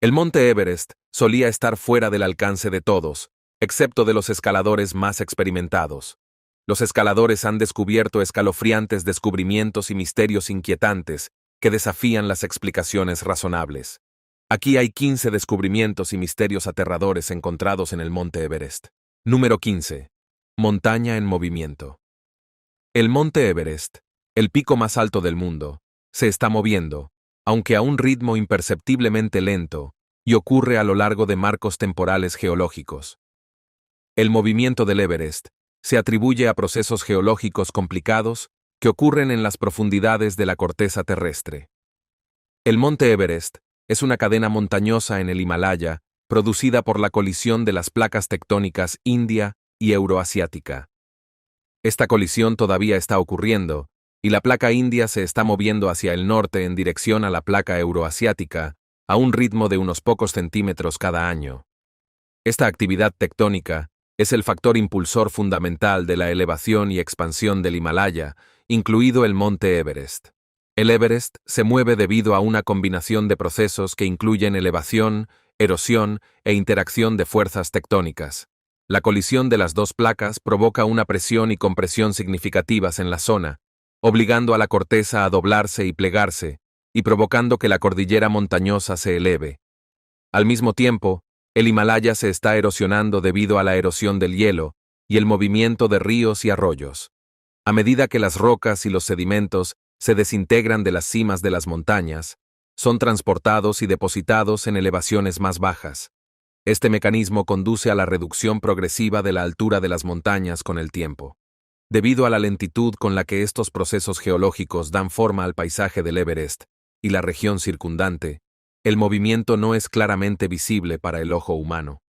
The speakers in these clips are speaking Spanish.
El monte Everest solía estar fuera del alcance de todos, excepto de los escaladores más experimentados. Los escaladores han descubierto escalofriantes descubrimientos y misterios inquietantes que desafían las explicaciones razonables. Aquí hay 15 descubrimientos y misterios aterradores encontrados en el monte Everest. Número 15. Montaña en movimiento. El monte Everest, el pico más alto del mundo, se está moviendo, aunque a un ritmo imperceptiblemente lento, y ocurre a lo largo de marcos temporales geológicos. El movimiento del Everest se atribuye a procesos geológicos complicados que ocurren en las profundidades de la corteza terrestre. El monte Everest es una cadena montañosa en el Himalaya, producida por la colisión de las placas tectónicas india y euroasiática. Esta colisión todavía está ocurriendo, y la placa india se está moviendo hacia el norte en dirección a la placa euroasiática, a un ritmo de unos pocos centímetros cada año. Esta actividad tectónica es el factor impulsor fundamental de la elevación y expansión del Himalaya, incluido el monte Everest. El Everest se mueve debido a una combinación de procesos que incluyen elevación, erosión e interacción de fuerzas tectónicas. La colisión de las dos placas provoca una presión y compresión significativas en la zona, obligando a la corteza a doblarse y plegarse, y provocando que la cordillera montañosa se eleve. Al mismo tiempo, el Himalaya se está erosionando debido a la erosión del hielo y el movimiento de ríos y arroyos. A medida que las rocas y los sedimentos se desintegran de las cimas de las montañas, son transportados y depositados en elevaciones más bajas. Este mecanismo conduce a la reducción progresiva de la altura de las montañas con el tiempo. Debido a la lentitud con la que estos procesos geológicos dan forma al paisaje del Everest y la región circundante, el movimiento no es claramente visible para el ojo humano.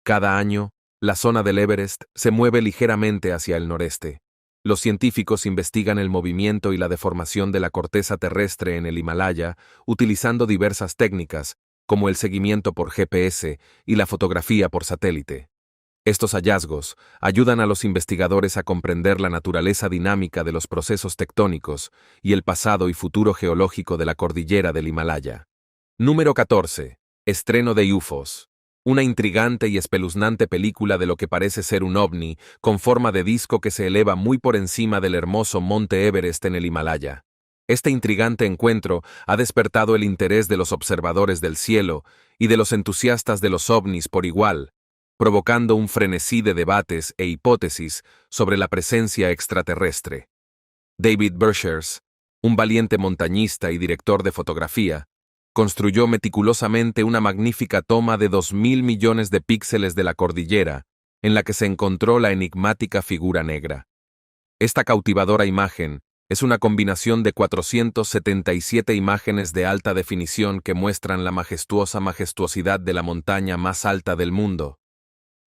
Cada año, la zona del Everest se mueve ligeramente hacia el noreste. Los científicos investigan el movimiento y la deformación de la corteza terrestre en el Himalaya utilizando diversas técnicas, como el seguimiento por GPS y la fotografía por satélite. Estos hallazgos ayudan a los investigadores a comprender la naturaleza dinámica de los procesos tectónicos y el pasado y futuro geológico de la cordillera del Himalaya. Número 14. Estreno de UFOs. Una intrigante y espeluznante película de lo que parece ser un ovni con forma de disco que se eleva muy por encima del hermoso monte Everest en el Himalaya. Este intrigante encuentro ha despertado el interés de los observadores del cielo y de los entusiastas de los ovnis por igual, provocando un frenesí de debates e hipótesis sobre la presencia extraterrestre. David Bershers, un valiente montañista y director de fotografía, construyó meticulosamente una magnífica toma de 2.000 millones de píxeles de la cordillera, en la que se encontró la enigmática figura negra. Esta cautivadora imagen es una combinación de 477 imágenes de alta definición que muestran la majestuosidad de la montaña más alta del mundo.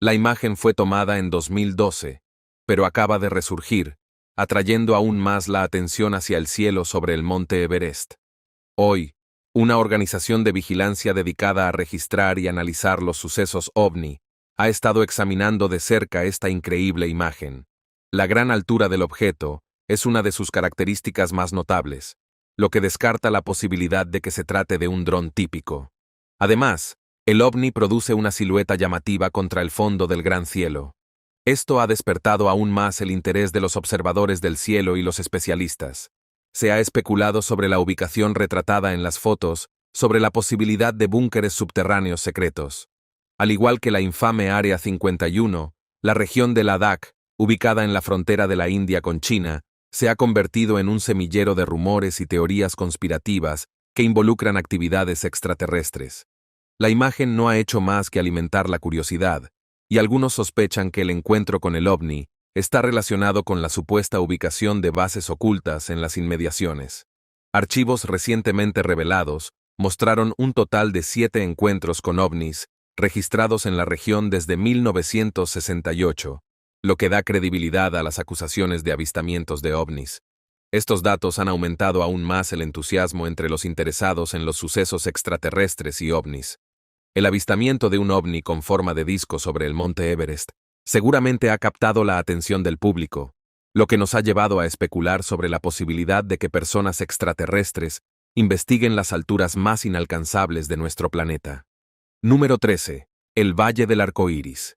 La imagen fue tomada en 2012, pero acaba de resurgir, atrayendo aún más la atención hacia el cielo sobre el monte Everest. Hoy, una organización de vigilancia dedicada a registrar y analizar los sucesos ovni ha estado examinando de cerca esta increíble imagen. La gran altura del objeto es una de sus características más notables, lo que descarta la posibilidad de que se trate de un dron típico. Además, el ovni produce una silueta llamativa contra el fondo del gran cielo. Esto ha despertado aún más el interés de los observadores del cielo y los especialistas. Se ha especulado sobre la ubicación retratada en las fotos, sobre la posibilidad de búnkeres subterráneos secretos. Al igual que la infame Área 51, la región de Ladakh, ubicada en la frontera de la India con China, se ha convertido en un semillero de rumores y teorías conspirativas que involucran actividades extraterrestres. La imagen no ha hecho más que alimentar la curiosidad, y algunos sospechan que el encuentro con el ovni está relacionado con la supuesta ubicación de bases ocultas en las inmediaciones. Archivos recientemente revelados mostraron un total de 7 encuentros con ovnis registrados en la región desde 1968, lo que da credibilidad a las acusaciones de avistamientos de ovnis. Estos datos han aumentado aún más el entusiasmo entre los interesados en los sucesos extraterrestres y ovnis. El avistamiento de un ovni con forma de disco sobre el monte Everest seguramente ha captado la atención del público, lo que nos ha llevado a especular sobre la posibilidad de que personas extraterrestres investiguen las alturas más inalcanzables de nuestro planeta. Número 13. El Valle del Arco Iris.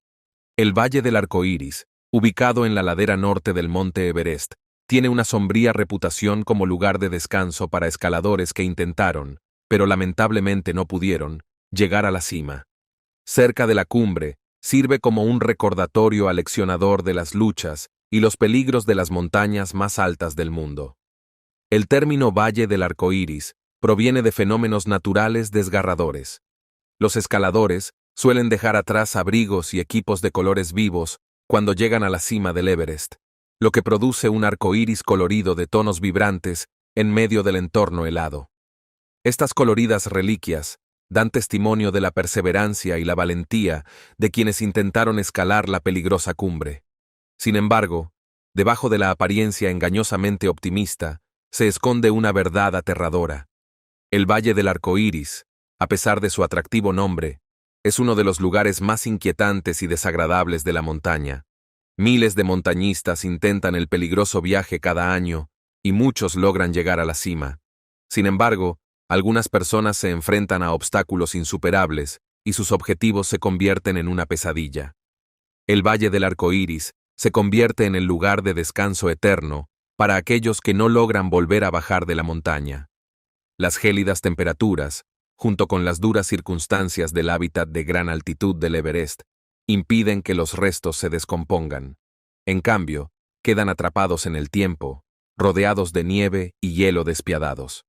El Valle del Arco Iris, ubicado en la ladera norte del monte Everest, tiene una sombría reputación como lugar de descanso para escaladores que intentaron, pero lamentablemente no pudieron, llegar a la cima. Cerca de la cumbre, sirve como un recordatorio aleccionador de las luchas y los peligros de las montañas más altas del mundo. El término Valle del Arco Iris proviene de fenómenos naturales desgarradores. Los escaladores suelen dejar atrás abrigos y equipos de colores vivos cuando llegan a la cima del Everest, lo que produce un arco iris colorido de tonos vibrantes en medio del entorno helado. Estas coloridas reliquias dan testimonio de la perseverancia y la valentía de quienes intentaron escalar la peligrosa cumbre. Sin embargo, debajo de la apariencia engañosamente optimista, se esconde una verdad aterradora. El Valle del Arco Iris, a pesar de su atractivo nombre, es uno de los lugares más inquietantes y desagradables de la montaña. Miles de montañistas intentan el peligroso viaje cada año, y muchos logran llegar a la cima. Sin embargo, algunas personas se enfrentan a obstáculos insuperables, y sus objetivos se convierten en una pesadilla. El Valle del Arco Iris se convierte en el lugar de descanso eterno para aquellos que no logran volver a bajar de la montaña. Las gélidas temperaturas, junto con las duras circunstancias del hábitat de gran altitud del Everest, impiden que los restos se descompongan. En cambio, quedan atrapados en el tiempo, rodeados de nieve y hielo despiadados.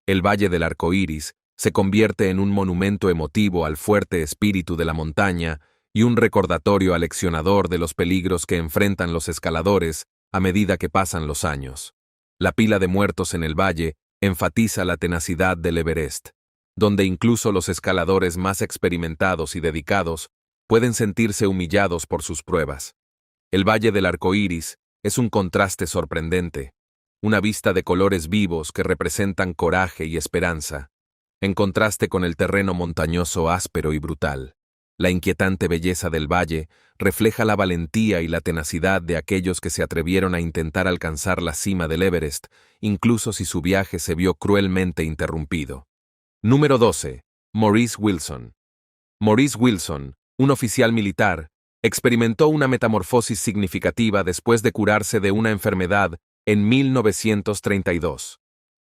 El Valle del Arco Iris se convierte en un monumento emotivo al fuerte espíritu de la montaña y un recordatorio aleccionador de los peligros que enfrentan los escaladores a medida que pasan los años. La pila de muertos en el valle enfatiza la tenacidad del Everest, donde incluso los escaladores más experimentados y dedicados pueden sentirse humillados por sus pruebas. El Valle del Arco Iris es un contraste sorprendente, una vista de colores vivos que representan coraje y esperanza, en contraste con el terreno montañoso áspero y brutal. La inquietante belleza del valle refleja la valentía y la tenacidad de aquellos que se atrevieron a intentar alcanzar la cima del Everest, incluso si su viaje se vio cruelmente interrumpido. Número 12. Maurice Wilson. Maurice Wilson, un oficial militar, experimentó una metamorfosis significativa después de curarse de una enfermedad en 1932.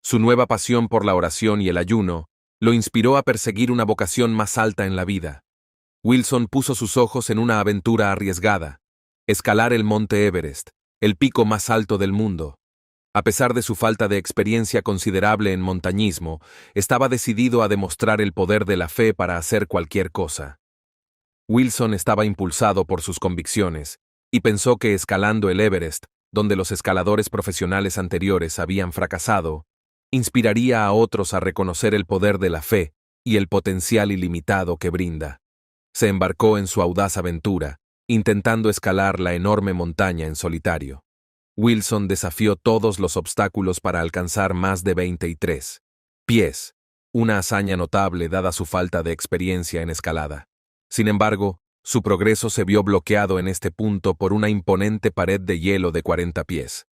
Su nueva pasión por la oración y el ayuno lo inspiró a perseguir una vocación más alta en la vida. Wilson puso sus ojos en una aventura arriesgada: escalar el monte Everest, el pico más alto del mundo. A pesar de su falta de experiencia considerable en montañismo, estaba decidido a demostrar el poder de la fe para hacer cualquier cosa. Wilson estaba impulsado por sus convicciones, y pensó que escalando el Everest, donde los escaladores profesionales anteriores habían fracasado, inspiraría a otros a reconocer el poder de la fe y el potencial ilimitado que brinda. Se embarcó en su audaz aventura, intentando escalar la enorme montaña en solitario. Wilson desafió todos los obstáculos para alcanzar más de 23 pies, una hazaña notable dada su falta de experiencia en escalada. Sin embargo, su progreso se vio bloqueado en este punto por una imponente pared de hielo de 40 pies,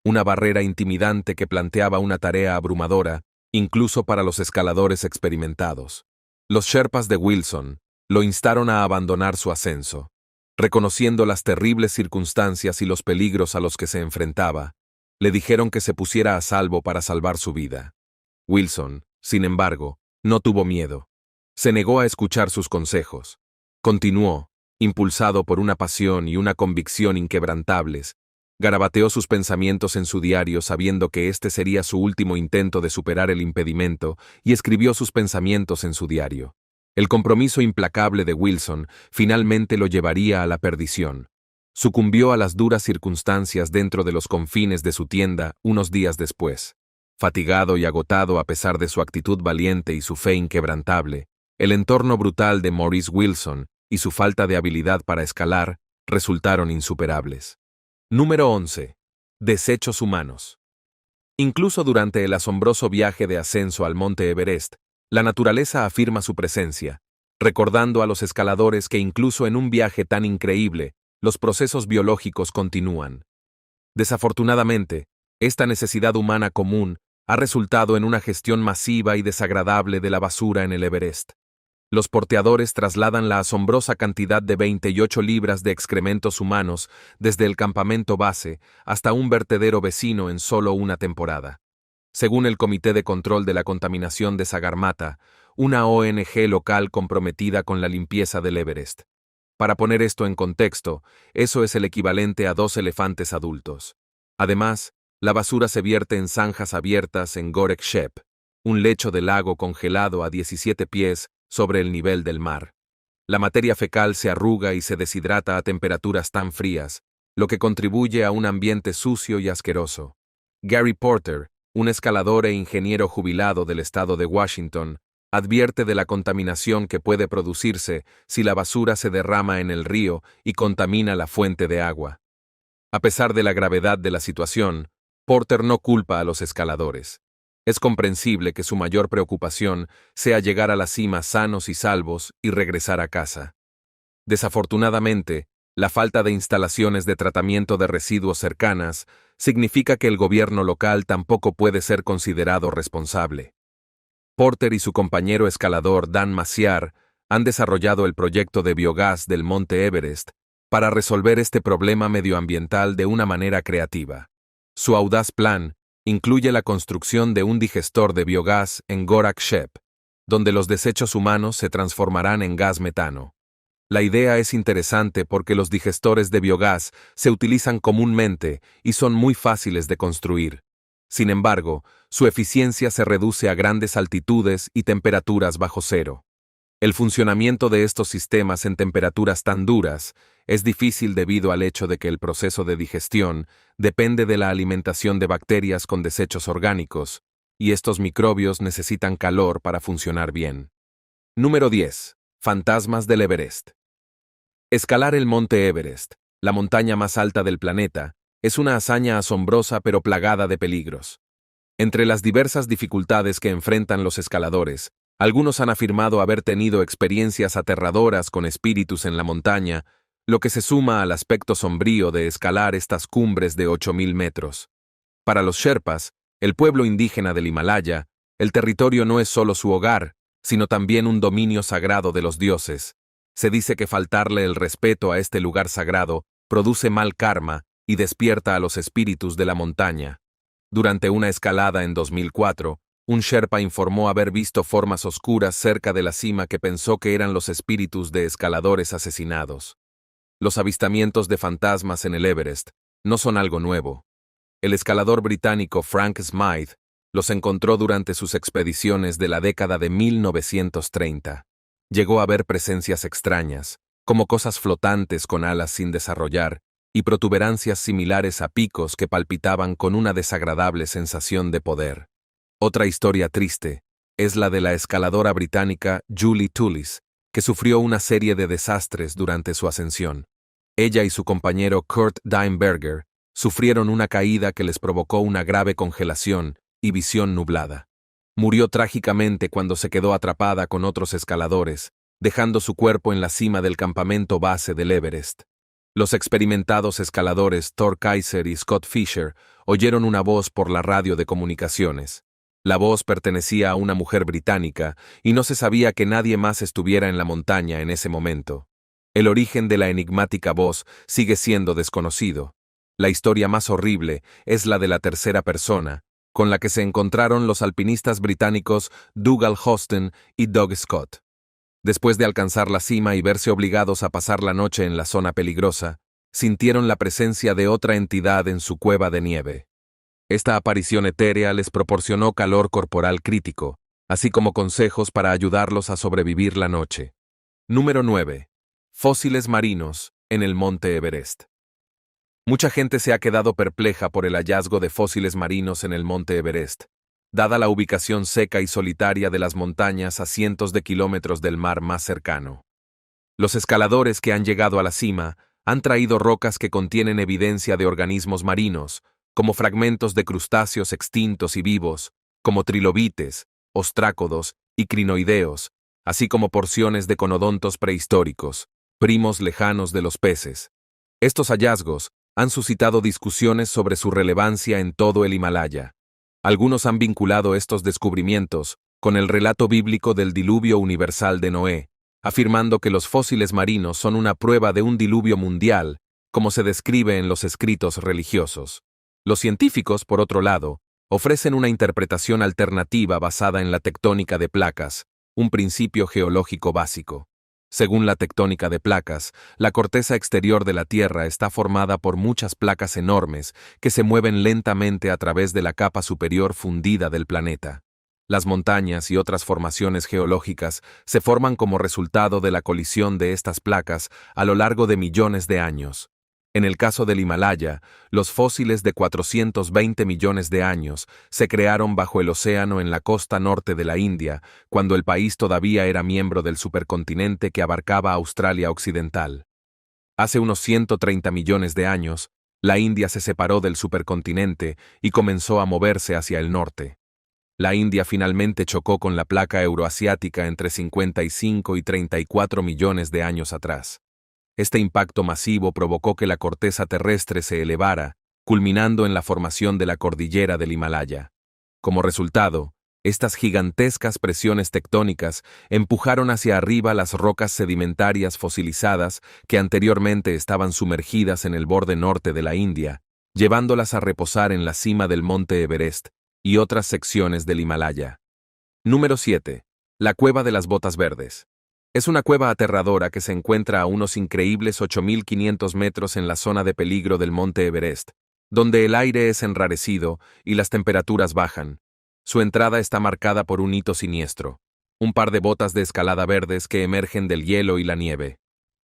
una barrera intimidante que planteaba una tarea abrumadora, incluso para los escaladores experimentados. Los Sherpas de Wilson lo instaron a abandonar su ascenso. Reconociendo las terribles circunstancias y los peligros a los que se enfrentaba, le dijeron que se pusiera a salvo para salvar su vida. Wilson, sin embargo, no tuvo miedo. Se negó a escuchar sus consejos. Continuó, impulsado por una pasión y una convicción inquebrantables. Garabateó sus pensamientos en su diario sabiendo que este sería su último intento de superar el impedimento y escribió sus pensamientos en su diario. El compromiso implacable de Wilson finalmente lo llevaría a la perdición. Sucumbió a las duras circunstancias dentro de los confines de su tienda unos días después. Fatigado y agotado a pesar de su actitud valiente y su fe inquebrantable, el entorno brutal de Maurice Wilson y su falta de habilidad para escalar resultaron insuperables. Número 11. Desechos humanos. Incluso durante el asombroso viaje de ascenso al monte Everest, la naturaleza afirma su presencia, recordando a los escaladores que incluso en un viaje tan increíble, los procesos biológicos continúan. Desafortunadamente, esta necesidad humana común ha resultado en una gestión masiva y desagradable de la basura en el Everest. Los porteadores trasladan la asombrosa cantidad de 28 libras de excrementos humanos desde el campamento base hasta un vertedero vecino en solo una temporada. Según el Comité de Control de la Contaminación de Sagarmatha, una ONG local comprometida con la limpieza del Everest. Para poner esto en contexto, eso es el equivalente a 2 elefantes adultos. Además, la basura se vierte en zanjas abiertas en Gorek Shep, un lecho de lago congelado a 17 pies sobre el nivel del mar. La materia fecal se arruga y se deshidrata a temperaturas tan frías, lo que contribuye a un ambiente sucio y asqueroso. Gary Porter, un escalador e ingeniero jubilado del estado de Washington, advierte de la contaminación que puede producirse si la basura se derrama en el río y contamina la fuente de agua. A pesar de la gravedad de la situación, Porter no culpa a los escaladores. Es comprensible que su mayor preocupación sea llegar a la cima sanos y salvos y regresar a casa. Desafortunadamente, la falta de instalaciones de tratamiento de residuos cercanas significa que el gobierno local tampoco puede ser considerado responsable. Porter y su compañero escalador Dan Maciar han desarrollado el proyecto de biogás del Monte Everest para resolver este problema medioambiental de una manera creativa. Su audaz plan incluye la construcción de un digestor de biogás en Gorak Shep, donde los desechos humanos se transformarán en gas metano. La idea es interesante porque los digestores de biogás se utilizan comúnmente y son muy fáciles de construir. Sin embargo, su eficiencia se reduce a grandes altitudes y temperaturas bajo cero. El funcionamiento de estos sistemas en temperaturas tan duras es difícil debido al hecho de que el proceso de digestión depende de la alimentación de bacterias con desechos orgánicos, y estos microbios necesitan calor para funcionar bien. Número 10. Fantasmas del Everest. Escalar el Monte Everest, la montaña más alta del planeta, es una hazaña asombrosa pero plagada de peligros. Entre las diversas dificultades que enfrentan los escaladores, algunos han afirmado haber tenido experiencias aterradoras con espíritus en la montaña, lo que se suma al aspecto sombrío de escalar estas cumbres de 8.000 metros. Para los Sherpas, el pueblo indígena del Himalaya, el territorio no es solo su hogar, sino también un dominio sagrado de los dioses. Se dice que faltarle el respeto a este lugar sagrado produce mal karma y despierta a los espíritus de la montaña. Durante una escalada en 2004, un Sherpa informó haber visto formas oscuras cerca de la cima que pensó que eran los espíritus de escaladores asesinados. Los avistamientos de fantasmas en el Everest no son algo nuevo. El escalador británico Frank Smythe los encontró durante sus expediciones de la década de 1930. Llegó a ver presencias extrañas, como cosas flotantes con alas sin desarrollar, y protuberancias similares a picos que palpitaban con una desagradable sensación de poder. Otra historia triste es la de la escaladora británica Julie Tullis, que sufrió una serie de desastres durante su ascensión. Ella y su compañero Kurt Diemberger sufrieron una caída que les provocó una grave congelación y visión nublada. Murió trágicamente cuando se quedó atrapada con otros escaladores, dejando su cuerpo en la cima del campamento base del Everest. Los experimentados escaladores Thor Kaiser y Scott Fisher oyeron una voz por la radio de comunicaciones. La voz pertenecía a una mujer británica y no se sabía que nadie más estuviera en la montaña en ese momento. El origen de la enigmática voz sigue siendo desconocido. La historia más horrible es la de la tercera persona, con la que se encontraron los alpinistas británicos Dougal Hostin y Doug Scott. Después de alcanzar la cima y verse obligados a pasar la noche en la zona peligrosa, sintieron la presencia de otra entidad en su cueva de nieve. Esta aparición etérea les proporcionó calor corporal crítico, así como consejos para ayudarlos a sobrevivir la noche. Número 9. Fósiles marinos en el Monte Everest. Mucha gente se ha quedado perpleja por el hallazgo de fósiles marinos en el Monte Everest, dada la ubicación seca y solitaria de las montañas a cientos de kilómetros del mar más cercano. Los escaladores que han llegado a la cima han traído rocas que contienen evidencia de organismos marinos, como fragmentos de crustáceos extintos y vivos, como trilobites, ostrácodos y crinoideos, así como porciones de conodontos prehistóricos, primos lejanos de los peces. Estos hallazgos han suscitado discusiones sobre su relevancia en todo el Himalaya. Algunos han vinculado estos descubrimientos con el relato bíblico del diluvio universal de Noé, afirmando que los fósiles marinos son una prueba de un diluvio mundial, como se describe en los escritos religiosos. Los científicos, por otro lado, ofrecen una interpretación alternativa basada en la tectónica de placas, un principio geológico básico. Según la tectónica de placas, la corteza exterior de la Tierra está formada por muchas placas enormes que se mueven lentamente a través de la capa superior fundida del planeta. Las montañas y otras formaciones geológicas se forman como resultado de la colisión de estas placas a lo largo de millones de años. En el caso del Himalaya, los fósiles de 420 millones de años se crearon bajo el océano en la costa norte de la India, cuando el país todavía era miembro del supercontinente que abarcaba Australia Occidental. Hace unos 130 millones de años, la India se separó del supercontinente y comenzó a moverse hacia el norte. La India finalmente chocó con la placa euroasiática entre 55 y 34 millones de años atrás. Este impacto masivo provocó que la corteza terrestre se elevara, culminando en la formación de la cordillera del Himalaya. Como resultado, estas gigantescas presiones tectónicas empujaron hacia arriba las rocas sedimentarias fosilizadas que anteriormente estaban sumergidas en el borde norte de la India, llevándolas a reposar en la cima del monte Everest y otras secciones del Himalaya. Número 7. La Cueva de las Botas Verdes. Es una cueva aterradora que se encuentra a unos increíbles 8.500 metros en la zona de peligro del monte Everest, donde el aire es enrarecido y las temperaturas bajan. Su entrada está marcada por un hito siniestro, un par de botas de escalada verdes que emergen del hielo y la nieve.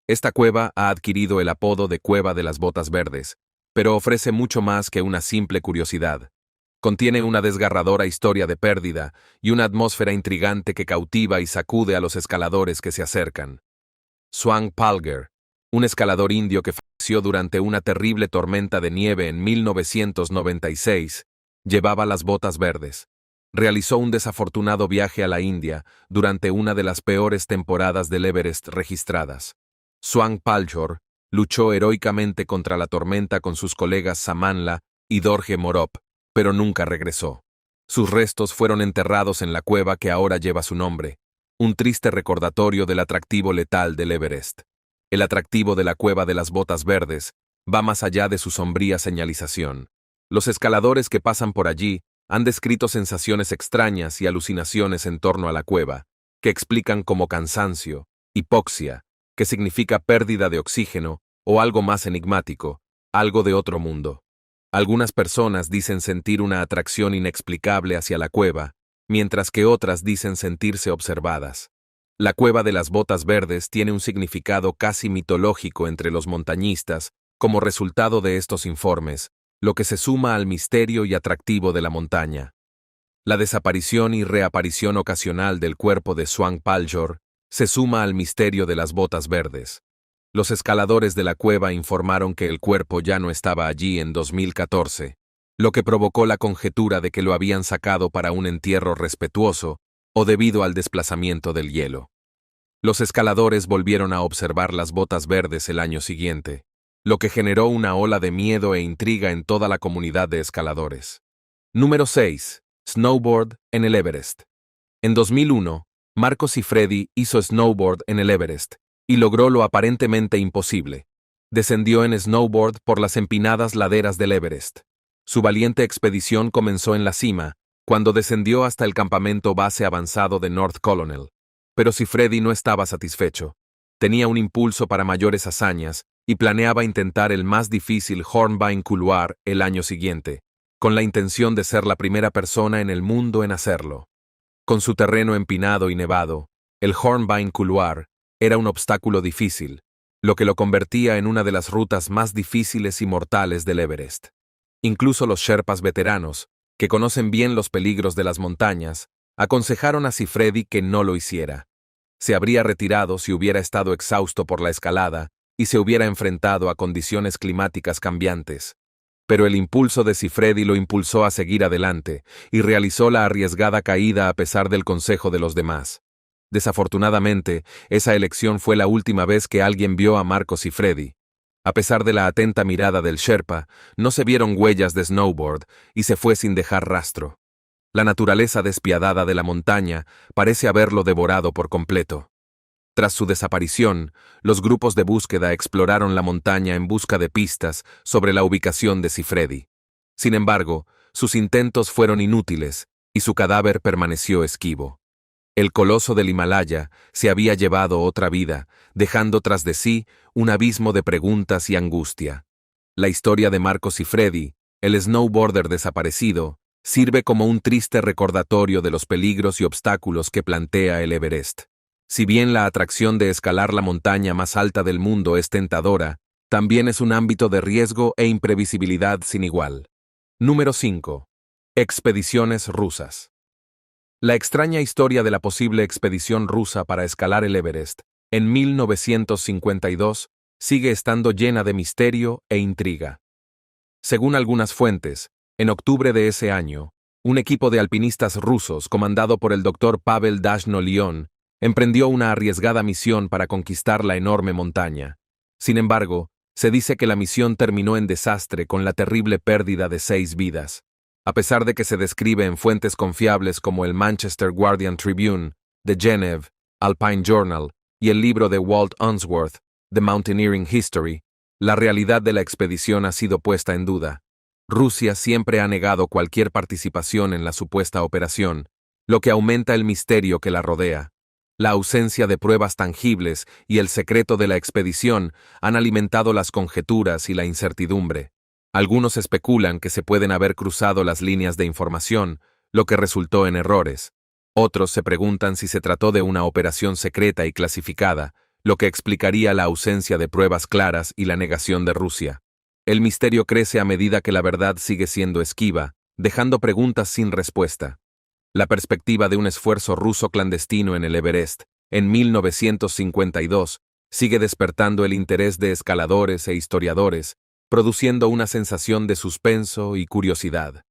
Esta cueva ha adquirido el apodo de Cueva de las Botas Verdes, pero ofrece mucho más que una simple curiosidad. Contiene una desgarradora historia de pérdida y una atmósfera intrigante que cautiva y sacude a los escaladores que se acercan. Swang Palger, un escalador indio que falleció durante una terrible tormenta de nieve en 1996, llevaba las botas verdes. Realizó un desafortunado viaje a la India durante una de las peores temporadas del Everest registradas. Swang Palger luchó heroicamente contra la tormenta con sus colegas Samanla y Dorje Morop, pero nunca regresó. Sus restos fueron enterrados en la cueva que ahora lleva su nombre, un triste recordatorio del atractivo letal del Everest. El atractivo de la Cueva de las Botas Verdes va más allá de su sombría señalización. Los escaladores que pasan por allí han descrito sensaciones extrañas y alucinaciones en torno a la cueva, que explican como cansancio, hipoxia, que significa pérdida de oxígeno, o algo más enigmático, algo de otro mundo. Algunas personas dicen sentir una atracción inexplicable hacia la cueva, mientras que otras dicen sentirse observadas. La Cueva de las Botas Verdes tiene un significado casi mitológico entre los montañistas, como resultado de estos informes, lo que se suma al misterio y atractivo de la montaña. La desaparición y reaparición ocasional del cuerpo de Swang Palger se suma al misterio de las botas verdes. Los escaladores de la cueva informaron que el cuerpo ya no estaba allí en 2014, lo que provocó la conjetura de que lo habían sacado para un entierro respetuoso o debido al desplazamiento del hielo. Los escaladores volvieron a observar las botas verdes el año siguiente, lo que generó una ola de miedo e intriga en toda la comunidad de escaladores. Número 6. Snowboard en el Everest. En 2001, Marco Siffredi hizo snowboard en el Everest y logró lo aparentemente imposible. Descendió en snowboard por las empinadas laderas del Everest. Su valiente expedición comenzó en la cima, cuando descendió hasta el campamento base avanzado de North Colonel. Pero Siffredi no estaba satisfecho. Tenía un impulso para mayores hazañas y planeaba intentar el más difícil Hornbein Couloir el año siguiente, con la intención de ser la primera persona en el mundo en hacerlo. Con su terreno empinado y nevado, el Hornbein Couloir era un obstáculo difícil, lo que lo convertía en una de las rutas más difíciles y mortales del Everest. Incluso los Sherpas veteranos, que conocen bien los peligros de las montañas, aconsejaron a Siffredi que no lo hiciera. Se habría retirado si hubiera estado exhausto por la escalada y se hubiera enfrentado a condiciones climáticas cambiantes. Pero el impulso de Siffredi lo impulsó a seguir adelante y realizó la arriesgada caída a pesar del consejo de los demás. Desafortunadamente, esa elección fue la última vez que alguien vio a Marco Siffredi. A pesar de la atenta mirada del Sherpa, no se vieron huellas de snowboard y se fue sin dejar rastro. La naturaleza despiadada de la montaña parece haberlo devorado por completo. Tras su desaparición, los grupos de búsqueda exploraron la montaña en busca de pistas sobre la ubicación de Sifredi. Sin embargo, sus intentos fueron inútiles y su cadáver permaneció esquivo. El coloso del Himalaya se había llevado otra vida, dejando tras de sí un abismo de preguntas y angustia. La historia de Marco Sifredi, el snowboarder desaparecido, sirve como un triste recordatorio de los peligros y obstáculos que plantea el Everest. Si bien la atracción de escalar la montaña más alta del mundo es tentadora, también es un ámbito de riesgo e imprevisibilidad sin igual. Número 5. Expediciones rusas. La extraña historia de la posible expedición rusa para escalar el Everest en 1952 sigue estando llena de misterio e intriga. Según algunas fuentes, en octubre de ese año, un equipo de alpinistas rusos comandado por el Dr. Pavel Dashnolion emprendió una arriesgada misión para conquistar la enorme montaña. Sin embargo, se dice que la misión terminó en desastre con la terrible pérdida de 6 vidas. A pesar de que se describe en fuentes confiables como el Manchester Guardian Tribune, The Geneve, Alpine Journal y el libro de Walt Unsworth, The Mountaineering History, la realidad de la expedición ha sido puesta en duda. Rusia siempre ha negado cualquier participación en la supuesta operación, lo que aumenta el misterio que la rodea. La ausencia de pruebas tangibles y el secreto de la expedición han alimentado las conjeturas y la incertidumbre. Algunos especulan que se pueden haber cruzado las líneas de información, lo que resultó en errores. Otros se preguntan si se trató de una operación secreta y clasificada, lo que explicaría la ausencia de pruebas claras y la negación de Rusia. El misterio crece a medida que la verdad sigue siendo esquiva, dejando preguntas sin respuesta. La perspectiva de un esfuerzo ruso clandestino en el Everest, en 1952, sigue despertando el interés de escaladores e historiadores, produciendo una sensación de suspenso y curiosidad.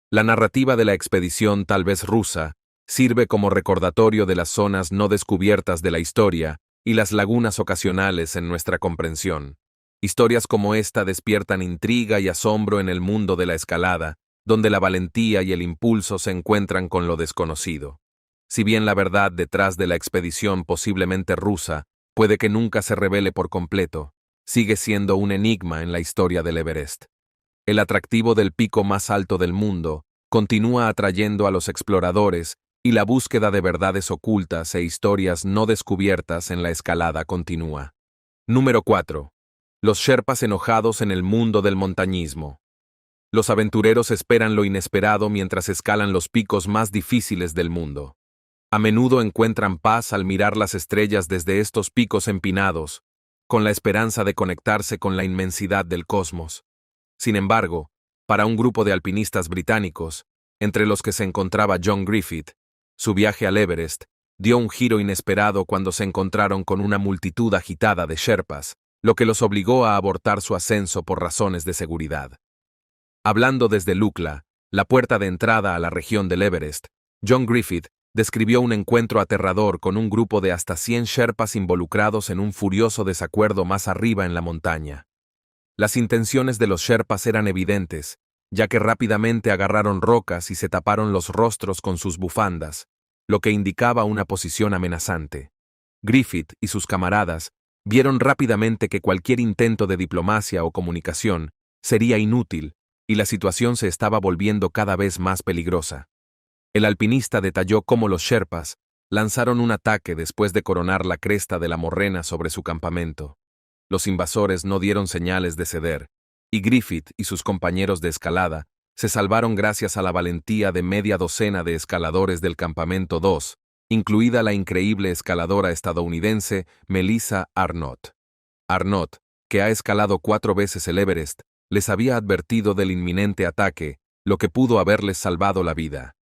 La narrativa de la expedición, tal vez rusa, sirve como recordatorio de las zonas no descubiertas de la historia y las lagunas ocasionales en nuestra comprensión. Historias como esta despiertan intriga y asombro en el mundo de la escalada, donde la valentía y el impulso se encuentran con lo desconocido. Si bien la verdad detrás de la expedición posiblemente rusa puede que nunca se revele por completo, sigue siendo un enigma en la historia del Everest. El atractivo del pico más alto del mundo continúa atrayendo a los exploradores y la búsqueda de verdades ocultas e historias no descubiertas en la escalada continúa. Número 4. Los sherpas enojados en el mundo del montañismo. Los aventureros esperan lo inesperado mientras escalan los picos más difíciles del mundo. A menudo encuentran paz al mirar las estrellas desde estos picos empinados, con la esperanza de conectarse con la inmensidad del cosmos. Sin embargo, para un grupo de alpinistas británicos, entre los que se encontraba John Griffith, su viaje al Everest dio un giro inesperado cuando se encontraron con una multitud agitada de sherpas, lo que los obligó a abortar su ascenso por razones de seguridad. Hablando desde Lukla, la puerta de entrada a la región del Everest, John Griffith describió un encuentro aterrador con un grupo de hasta 100 sherpas involucrados en un furioso desacuerdo más arriba en la montaña. Las intenciones de los sherpas eran evidentes, ya que rápidamente agarraron rocas y se taparon los rostros con sus bufandas, lo que indicaba una posición amenazante. Griffith y sus camaradas vieron rápidamente que cualquier intento de diplomacia o comunicación sería inútil y la situación se estaba volviendo cada vez más peligrosa. El alpinista detalló cómo los sherpas lanzaron un ataque después de coronar la cresta de la morrena sobre su campamento. Los invasores no dieron señales de ceder, y Griffith y sus compañeros de escalada se salvaron gracias a la valentía de media docena de escaladores del campamento 2, incluida la increíble escaladora estadounidense Melissa Arnott. Arnott, que ha escalado 4 veces el Everest, les había advertido del inminente ataque, lo que pudo haberles salvado la vida.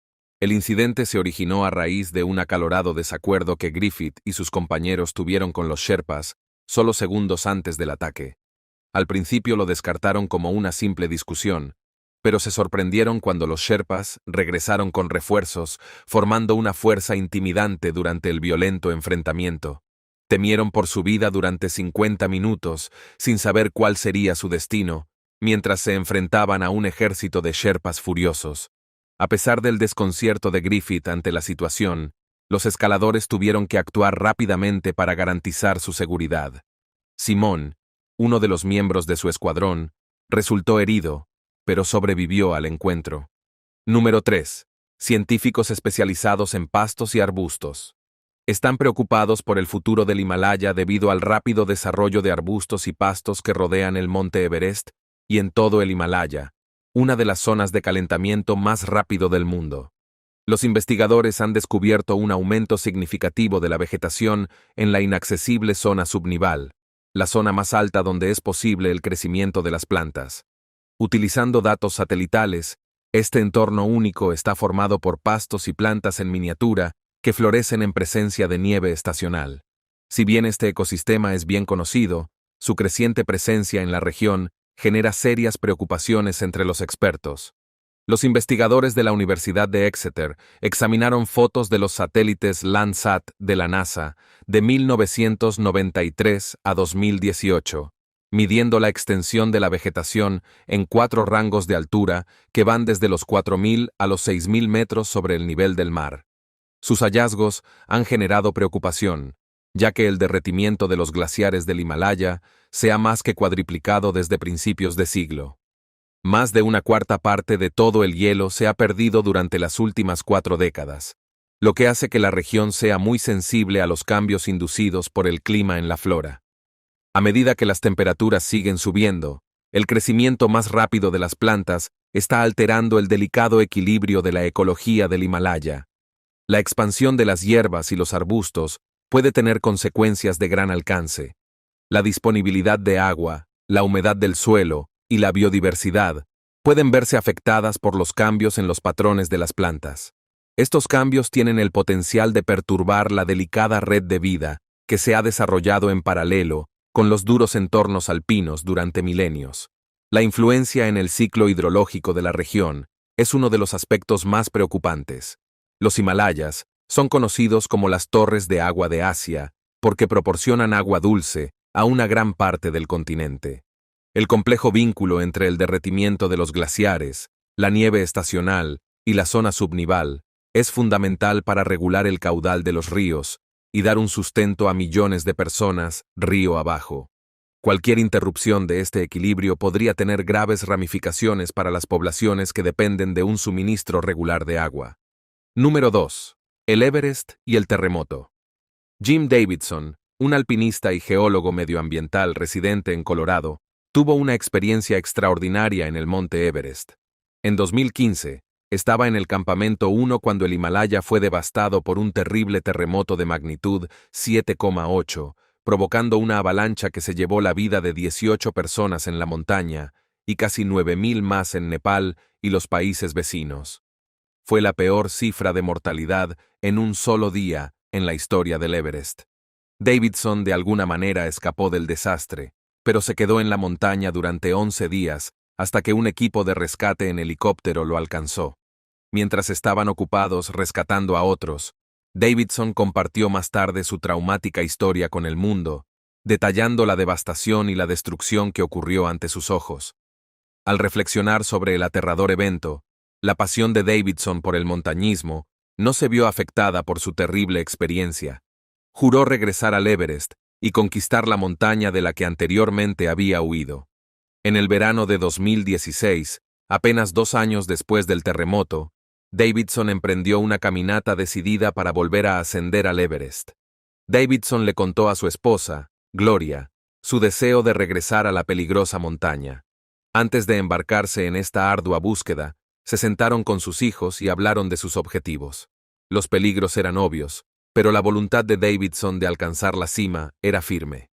El incidente se originó a raíz de un acalorado desacuerdo que Griffith y sus compañeros tuvieron con los sherpas, solo segundos antes del ataque. Al principio lo descartaron como una simple discusión, pero se sorprendieron cuando los sherpas regresaron con refuerzos, formando una fuerza intimidante durante el violento enfrentamiento. Temieron por su vida durante 50 minutos, sin saber cuál sería su destino, mientras se enfrentaban a un ejército de sherpas furiosos. A pesar del desconcierto de Griffith ante la situación, los escaladores tuvieron que actuar rápidamente para garantizar su seguridad. Simón, uno de los miembros de su escuadrón, resultó herido, pero sobrevivió al encuentro. Número 3. Científicos especializados en pastos y arbustos. Están preocupados por el futuro del Himalaya debido al rápido desarrollo de arbustos y pastos que rodean el monte Everest y en todo el Himalaya, una de las zonas de calentamiento más rápido del mundo. Los investigadores han descubierto un aumento significativo de la vegetación en la inaccesible zona subnival, la zona más alta donde es posible el crecimiento de las plantas. Utilizando datos satelitales, este entorno único está formado por pastos y plantas en miniatura que florecen en presencia de nieve estacional. Si bien este ecosistema es bien conocido, su creciente presencia en la región genera serias preocupaciones entre los expertos. Los investigadores de la Universidad de Exeter examinaron fotos de los satélites Landsat de la NASA de 1993 a 2018, midiendo la extensión de la vegetación en 4 rangos de altura que van desde los 4.000 a los 6.000 metros sobre el nivel del mar. Sus hallazgos han generado preocupación, ya que el derretimiento de los glaciares del Himalaya se ha más que cuadriplicado desde principios de siglo. Más de una cuarta parte de todo el hielo se ha perdido durante las últimas 4 décadas, lo que hace que la región sea muy sensible a los cambios inducidos por el clima en la flora. A medida que las temperaturas siguen subiendo, el crecimiento más rápido de las plantas está alterando el delicado equilibrio de la ecología del Himalaya. La expansión de las hierbas y los arbustos puede tener consecuencias de gran alcance. La disponibilidad de agua, la humedad del suelo y la biodiversidad pueden verse afectadas por los cambios en los patrones de las plantas. Estos cambios tienen el potencial de perturbar la delicada red de vida que se ha desarrollado en paralelo con los duros entornos alpinos durante milenios. La influencia en el ciclo hidrológico de la región es uno de los aspectos más preocupantes. Los Himalayas son conocidos como las torres de agua de Asia porque proporcionan agua dulce a una gran parte del continente. El complejo vínculo entre el derretimiento de los glaciares, la nieve estacional y la zona subnival es fundamental para regular el caudal de los ríos y dar un sustento a millones de personas río abajo. Cualquier interrupción de este equilibrio podría tener graves ramificaciones para las poblaciones que dependen de un suministro regular de agua. Número 2. El Everest y el terremoto. Jim Davidson, un alpinista y geólogo medioambiental residente en Colorado, tuvo una experiencia extraordinaria en el monte Everest. En 2015, estaba en el campamento 1 cuando el Himalaya fue devastado por un terrible terremoto de magnitud 7,8, provocando una avalancha que se llevó la vida de 18 personas en la montaña y casi 9.000 más en Nepal y los países vecinos. Fue la peor cifra de mortalidad en un solo día en la historia del Everest. Davidson de alguna manera escapó del desastre, pero se quedó en la montaña durante 11 días hasta que un equipo de rescate en helicóptero lo alcanzó. Mientras estaban ocupados rescatando a otros, Davidson compartió más tarde su traumática historia con el mundo, detallando la devastación y la destrucción que ocurrió ante sus ojos. Al reflexionar sobre el aterrador evento, la pasión de Davidson por el montañismo no se vio afectada por su terrible experiencia. Juró regresar al Everest y conquistar la montaña de la que anteriormente había huido. En el verano de 2016, apenas 2 años después del terremoto, Davidson emprendió una caminata decidida para volver a ascender al Everest. Davidson le contó a su esposa, Gloria, su deseo de regresar a la peligrosa montaña. Antes de embarcarse en esta ardua búsqueda, se sentaron con sus hijos y hablaron de sus objetivos. Los peligros eran obvios, pero la voluntad de Davidson de alcanzar la cima era firme.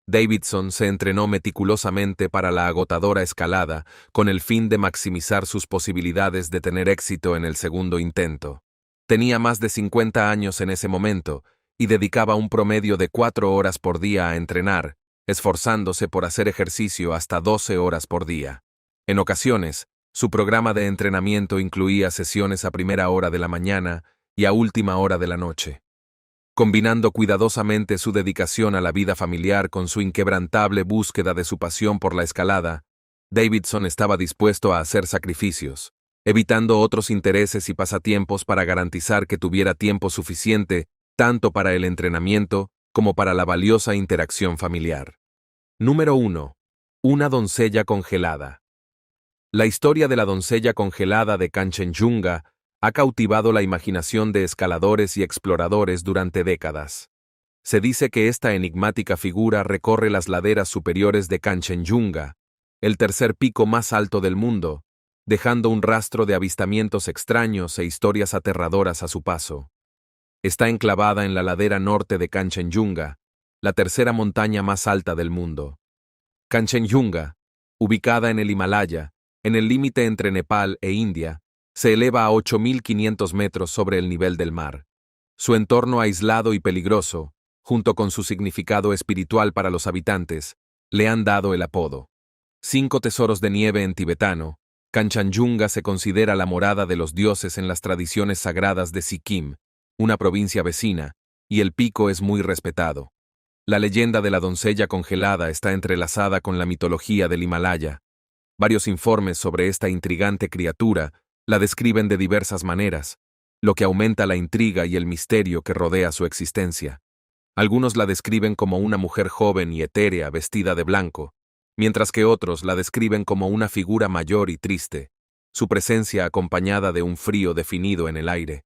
Davidson se entrenó meticulosamente para la agotadora escalada con el fin de maximizar sus posibilidades de tener éxito en el segundo intento. Tenía más de 50 años en ese momento y dedicaba un promedio de 4 horas por día a entrenar, esforzándose por hacer ejercicio hasta 12 horas por día. En ocasiones, su programa de entrenamiento incluía sesiones a primera hora de la mañana y a última hora de la noche. Combinando cuidadosamente su dedicación a la vida familiar con su inquebrantable búsqueda de su pasión por la escalada, Davidson estaba dispuesto a hacer sacrificios, evitando otros intereses y pasatiempos para garantizar que tuviera tiempo suficiente tanto para el entrenamiento como para la valiosa interacción familiar. Número 1. Una doncella congelada. La historia de la doncella congelada de Kanchenjunga ha cautivado la imaginación de escaladores y exploradores durante décadas. Se dice que esta enigmática figura recorre las laderas superiores de Kanchenjunga, el tercer pico más alto del mundo, dejando un rastro de avistamientos extraños e historias aterradoras a su paso. Está enclavada en la ladera norte de Kanchenjunga, la tercera montaña más alta del mundo. Kanchenjunga, ubicada en el Himalaya, en el límite entre Nepal e India, se eleva a 8.500 metros sobre el nivel del mar. Su entorno aislado y peligroso, junto con su significado espiritual para los habitantes, le han dado el apodo. 5 tesoros de nieve en tibetano. Kanchenjunga se considera la morada de los dioses en las tradiciones sagradas de Sikkim, una provincia vecina, y el pico es muy respetado. La leyenda de la doncella congelada está entrelazada con la mitología del Himalaya. Varios informes sobre esta intrigante criatura la describen de diversas maneras, lo que aumenta la intriga y el misterio que rodea su existencia. Algunos la describen como una mujer joven y etérea vestida de blanco, mientras que otros la describen como una figura mayor y triste, su presencia acompañada de un frío definido en el aire.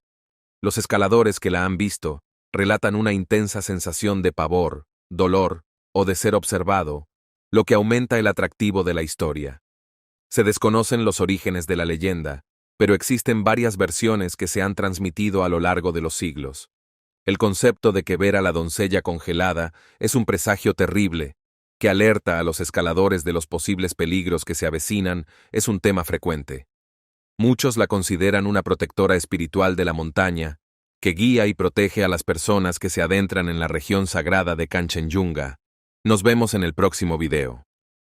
Los escaladores que la han visto relatan una intensa sensación de pavor, dolor o de ser observado, lo que aumenta el atractivo de la historia. Se desconocen los orígenes de la leyenda, pero existen varias versiones que se han transmitido a lo largo de los siglos. El concepto de que ver a la doncella congelada es un presagio terrible, que alerta a los escaladores de los posibles peligros que se avecinan, es un tema frecuente. Muchos la consideran una protectora espiritual de la montaña, que guía y protege a las personas que se adentran en la región sagrada de Kanchenjunga. Nos vemos en el próximo video.